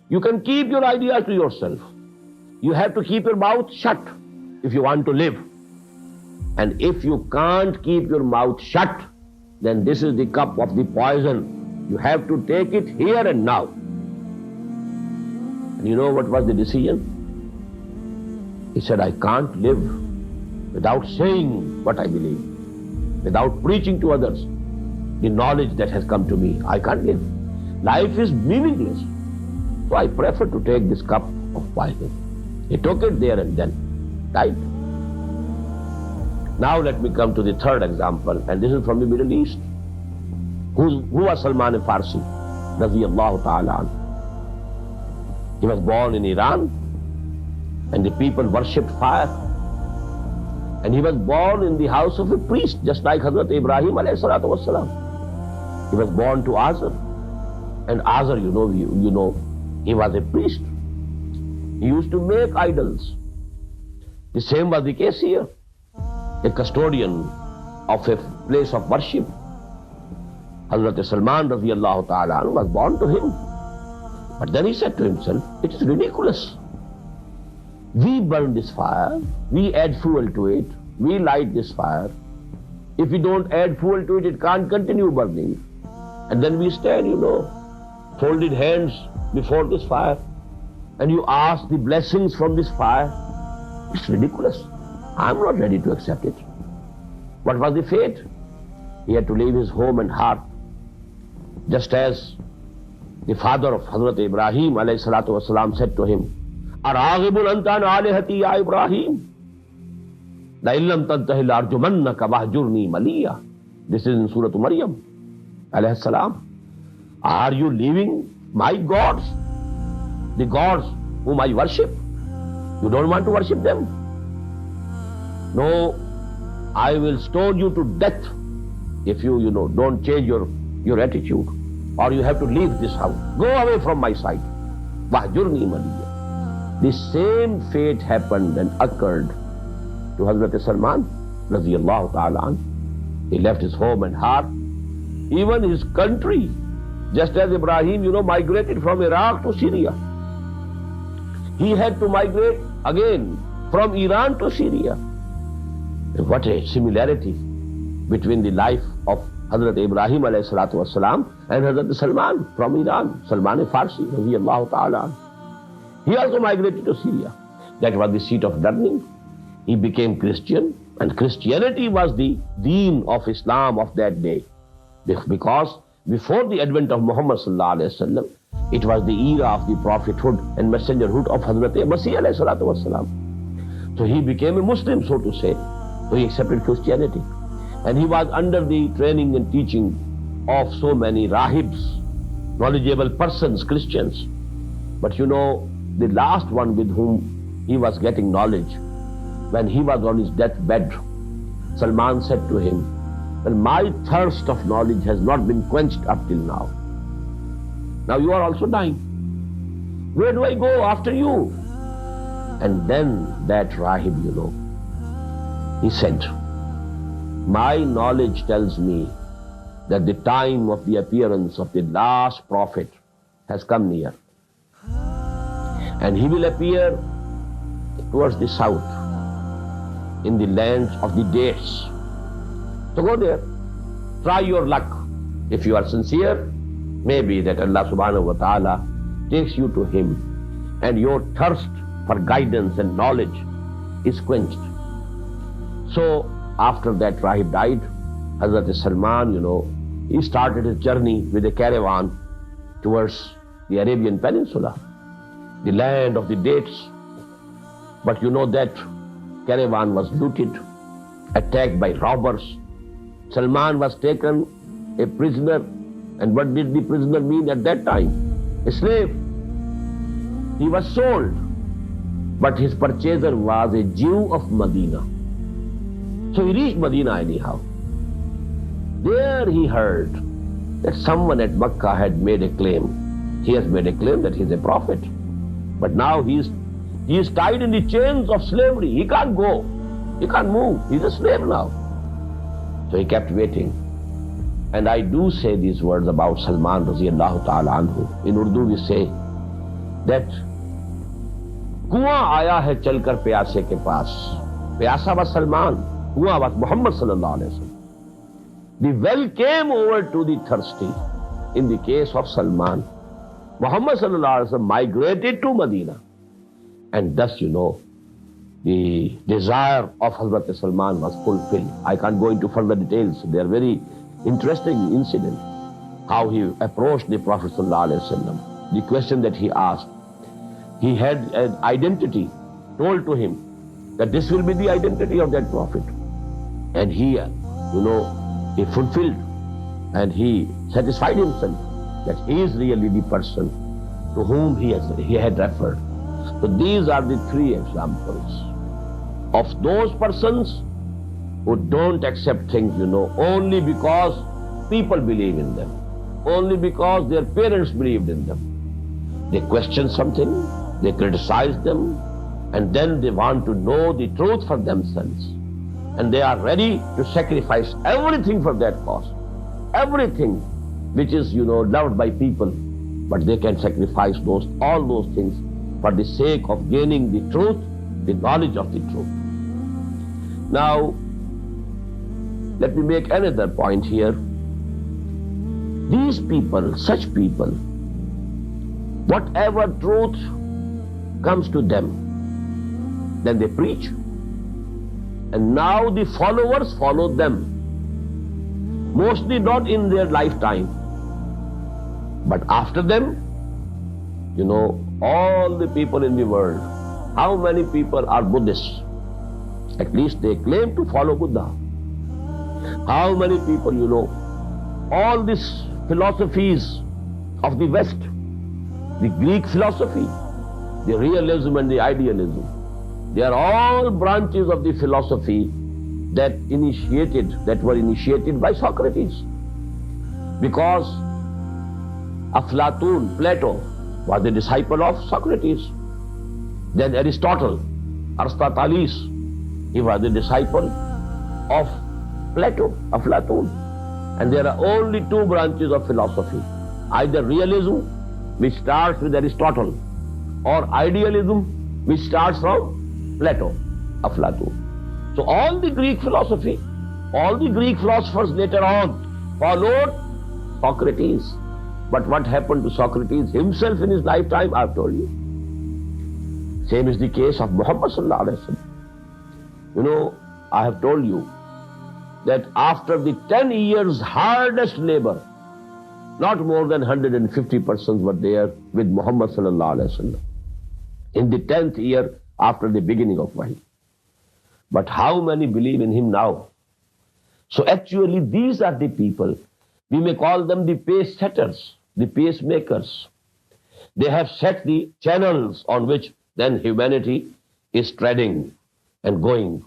You can keep your ideas to yourself. You have to keep your mouth shut if you want to live. And if you can't keep your mouth shut, then this is the cup of the poison. You have to take it here and now. And you know what was the decision? He said, I can't live without saying what I believe, without preaching to others the knowledge that has come to me. I can't live. Life is meaningless. So I prefer to take this cup of poison. He took it there and then, died. Now let me come to the third example, and this is from the Middle East. Who was Salman Farsi? Radiyallahu ta'ala anhu. He was born in Iran, and the people worshipped fire. And he was born in the house of a priest, just like Hazrat Ibrahim alayhi salatu wassalam. He was born to Azar. And Azar, you know, he was a priest. He used to make idols. The same was the case here. A custodian of a place of worship. Hazrat Salman radiyallahu ta'ala anhu was born to him. But then he said to himself, it is ridiculous. We burn this fire, we add fuel to it, we light this fire. If we don't add fuel to it, it can't continue burning. And then we stand, folded hands before this fire, and you ask the blessings from this fire. It's ridiculous. I'm not ready to accept it. What was the fate? He had to leave his home and heart, just as the father of Hazrat Ibrahim alayhi salatu wasalam said to him, Araghibun anta an alihati ya Ibrahim? La illam tantahi la arjumannaka wahjurni maliya. This is in Surah Maryam alayhi salam. Are you leaving my gods? The gods whom I worship? You don't want to worship them? No, I will stone you to death if you don't change your attitude, or you have to leave this house. Go away from my sight. Wahjurni maliya. The same fate happened and occurred to Hazrat Salman radiyallahu ta'ala anhu. He left his home and heart, even his country, just as Ibrahim, migrated from Iraq to Syria. He had to migrate again from Iran to Syria. What a similarity between the life of Hazrat Ibrahim alayhi salatu wasalam and Hazrat Salman from Iran, Salman Farsi radiyallahu ta'ala anhu. He also migrated to Syria. That was the seat of learning. He became Christian, and Christianity was the deen of Islam of that day. Because before the advent of Muhammad sallallahu alaihi wasallam, it was the era of the prophethood and messengerhood of Hazrat Masih alayhi salatu wasalam. So he became a Muslim, so to say. So he accepted Christianity. And he was under the training and teaching of so many rahibs, knowledgeable persons, Christians. But the last one with whom he was getting knowledge, when he was on his deathbed, Salman said to him, well, my thirst of knowledge has not been quenched up till now. Now you are also dying. Where do I go after you? And then that rahib, he said, my knowledge tells me that the time of the appearance of the last prophet has come near. And he will appear towards the south, in the lands of the dates. So go there, try your luck. If you are sincere, maybe that Allah subhanahu wa ta'ala takes you to him, and your thirst for guidance and knowledge is quenched. So after that rahib died, Hazrat Salman, he started his journey with a caravan towards the Arabian Peninsula, the land of the dates. But that caravan was looted, attacked by robbers. Salman was taken a prisoner. And what did the prisoner mean at that time? A slave. He was sold. But his purchaser was a Jew of Medina. So he reached Medina anyhow. There he heard that someone at Makkah had made a claim. He has made a claim that he is a prophet. But now he is tied in the chains of slavery. He can't go. He can't move. He's a slave now. So he kept waiting. And I do say these words about Salman radiyallahu ta'ala anhu. In Urdu we say, that कुआं आया है चलकर प्यासे के पास. प्यासा was Salman, कुआं was Muhammad sallallahu alaihi wasallam. The well came over to the thirsty. In the case of Salman, Muhammad sallallahu alaihi wasallam migrated to Medina, and thus the desire of Hazrat Salman was fulfilled. I can't go into further details. They are very interesting incident. How he approached the Prophet sallallahu alaihi wasallam. The question that he asked, he had an identity told to him that this will be the identity of that Prophet, and he fulfilled and he satisfied himself that he is really the person to whom he had referred. So these are the three examples of those persons who don't accept things, only because people believe in them, only because their parents believed in them. They question something, they criticize them, and then they want to know the truth for themselves. And they are ready to sacrifice everything for that cause. Everything which is, loved by people. But they can sacrifice all those things for the sake of gaining the truth, the knowledge of the truth. Now, let me make another point here. These people, such people, whatever truth comes to them, then they preach. And now the followers follow them. Mostly not in their lifetime, but after them, all the people in the world, how many people are Buddhists? At least they claim to follow Buddha. How many people, all these philosophies of the West, the Greek philosophy, the realism and the idealism, they are all branches of the philosophy that were initiated by Socrates. Because Aflatun, Plato, was the disciple of Socrates. Then Aristotle, Aristoteles, he was the disciple of Plato, Aflatun. And there are only two branches of philosophy, either realism, which starts with Aristotle, or idealism, which starts from Plato, Aflatun. So all the Greek philosophy, all the Greek philosophers later on followed Socrates. But what happened to Socrates himself in his lifetime, I've told you. Same is the case of Muhammad sallallahu alaihi wasallam. I have told you that after the 10 years hardest labor, not more than 150 persons were there with Muhammad sallallahu alaihi wasallam in the 10th year after the beginning of Wahy. But how many believe in him now? So actually these are the people, we may call them the pace setters, the pacemakers. They have set the channels on which then humanity is treading and going.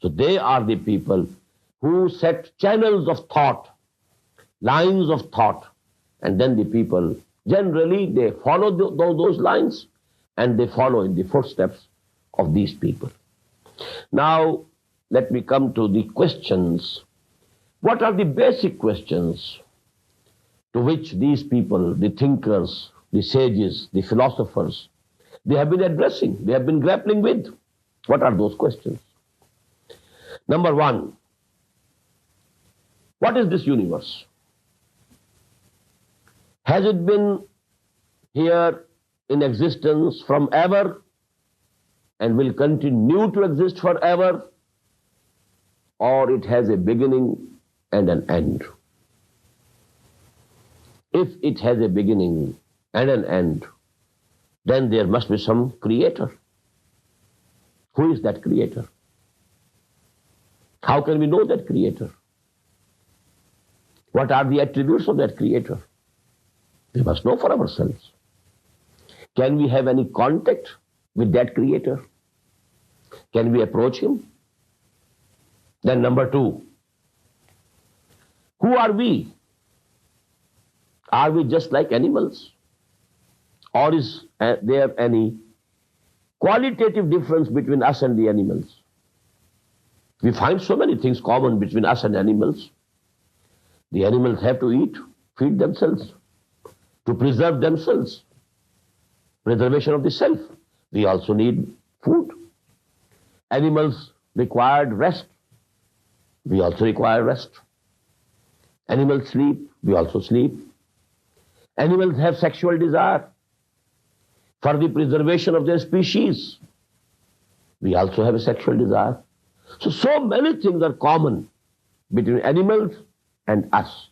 So they are the people who set channels of thought, lines of thought, and then the people, generally they follow those lines and they follow in the footsteps of these people. Now, let me come to the questions. What are the basic questions to which these people, the thinkers, the sages, the philosophers, they have been addressing, they have been grappling with? What are those questions? Number one, what is this universe? Has it been here in existence from ever and will continue to exist forever, or it has a beginning and an end? If it has a beginning and an end, then there must be some creator. Who is that creator? How can we know that creator? What are the attributes of that creator? We must know for ourselves. Can we have any contact with that creator? Can we approach him? Then number two, who are we? Are we just like animals? Or is there any qualitative difference between us and the animals? We find so many things common between us and animals. The animals have to eat, feed themselves, to preserve themselves. preservation of the self. We also need food. Animals required rest. We also require rest. Animals sleep. We also sleep. Animals have sexual desire for the preservation of their species. We also have a sexual desire. So many things are common between animals and us.